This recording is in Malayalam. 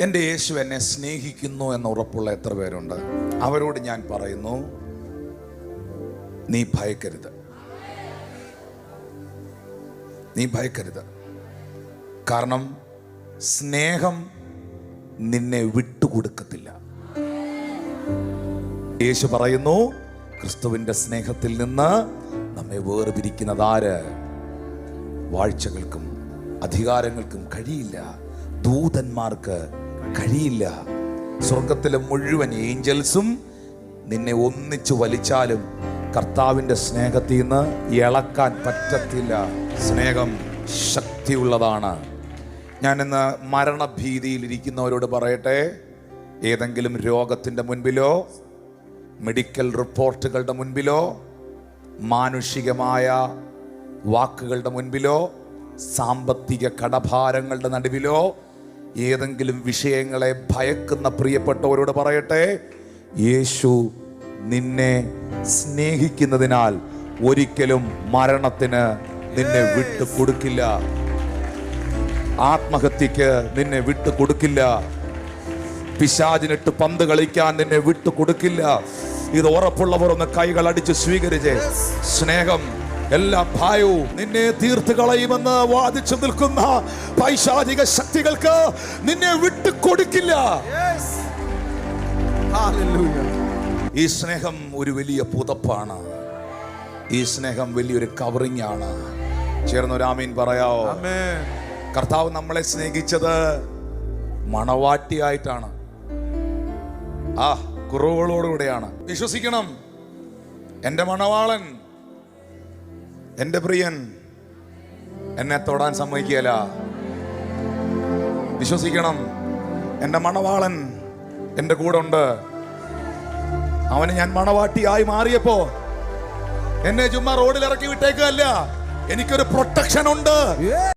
എൻ്റെ യേശു എന്നെ സ്നേഹിക്കുന്നു എന്ന് ഉറപ്പുള്ള എത്ര പേരുണ്ട്? അവരോട് ഞാൻ പറയുന്നു, നീ ഭയക്കരുത്, നീ ഭയക്കരുത്. കാരണം സ്നേഹം നിന്നെ വിട്ടുകൊടുക്കത്തില്ല. യേശു പറയുന്നു, ക്രിസ്തുവിൻ്റെ സ്നേഹത്തിൽ നിന്ന് നമ്മെ വേർപിരിക്കുന്നത് ആര്? വാഴ്ചകൾക്കും അധികാരങ്ങൾക്കും കഴിയില്ല, ദൂതന്മാർക്ക് കഴിയില്ല. സ്വർഗത്തിലെ മുഴുവൻ ഏഞ്ചൽസും നിന്നെ ഒന്നിച്ചു വലിച്ചാലും കർത്താവിൻ്റെ സ്നേഹത്തിൽ നിന്ന് ഇളക്കാൻ പറ്റത്തില്ല. സ്നേഹം ശക്തിയുള്ളതാണ്. ഞാനിന്ന് മരണഭീതിയിലിരിക്കുന്നവരോട് പറയട്ടെ, ഏതെങ്കിലും രോഗത്തിൻ്റെ മുൻപിലോ മെഡിക്കൽ റിപ്പോർട്ടുകളുടെ മുൻപിലോ മാനുഷികമായ വാക്കുകളുടെ മുൻപിലോ സാമ്പത്തിക കടഭാരങ്ങളുടെ നടുവിലോ ഏതെങ്കിലും വിഷയങ്ങളെ ഭയക്കുന്ന പ്രിയപ്പെട്ടവരോട് പറയട്ടെ, യേശു നിന്നെ സ്നേഹിക്കുന്നതിനാൽ ഒരിക്കലും മരണത്തിന് നിന്നെ വിട്ടു കൊടുക്കില്ല, ആത്മഹത്യക്ക് നിന്നെ വിട്ടു കൊടുക്കില്ല, പിശാചിനിട്ട് പന്ത് കളിക്കാൻ നിന്നെ വിട്ടു കൊടുക്കില്ല. ഇത് ഉറപ്പുള്ളവർ ഒന്ന് കൈകൾ അടിച്ച് സ്വീകരിച്ച്. സ്നേഹം എല്ലാ ഭയവും നിന്നെ തീർത്ത് കളയുമെന്ന് വാദിച്ചു നിൽക്കുന്ന പൈശാചിക ശക്തികൾക്ക് നിന്നെ വിട്ടു കൊടുക്കില്ല. ഈ സ്നേഹം ഒരു വലിയ പുതപ്പാണ്. ഈ സ്നേഹം വലിയൊരു കവറിംഗ് ആണ്. ചേർന്നൊരു ആമീൻ പറയാവോ? കർത്താവ് നമ്മളെ സ്നേഹിച്ചത് മണവാട്ടിയായിട്ടാണ്, കുറവുകളോടുകൂടെയാണ്. വിശ്വസിക്കണം, എൻ്റെ മണവാളൻ, എൻ്റെ പ്രിയൻ എന്നെ തൊടാൻ സമ്മതിക്കുകയില്ല. വിശ്വസിക്കണം, എൻ്റെ മണവാളൻ എൻ്റെ കൂടെ ഉണ്ട്. അവന് ഞാൻ മണവാട്ടിയായി മാറിയപ്പോ എന്നെ ചുമ്മാ റോഡിൽ ഇറക്കി വിട്ടേക്കല്ല, എനിക്കൊരു പ്രൊട്ടക്ഷൻ ഉണ്ട്.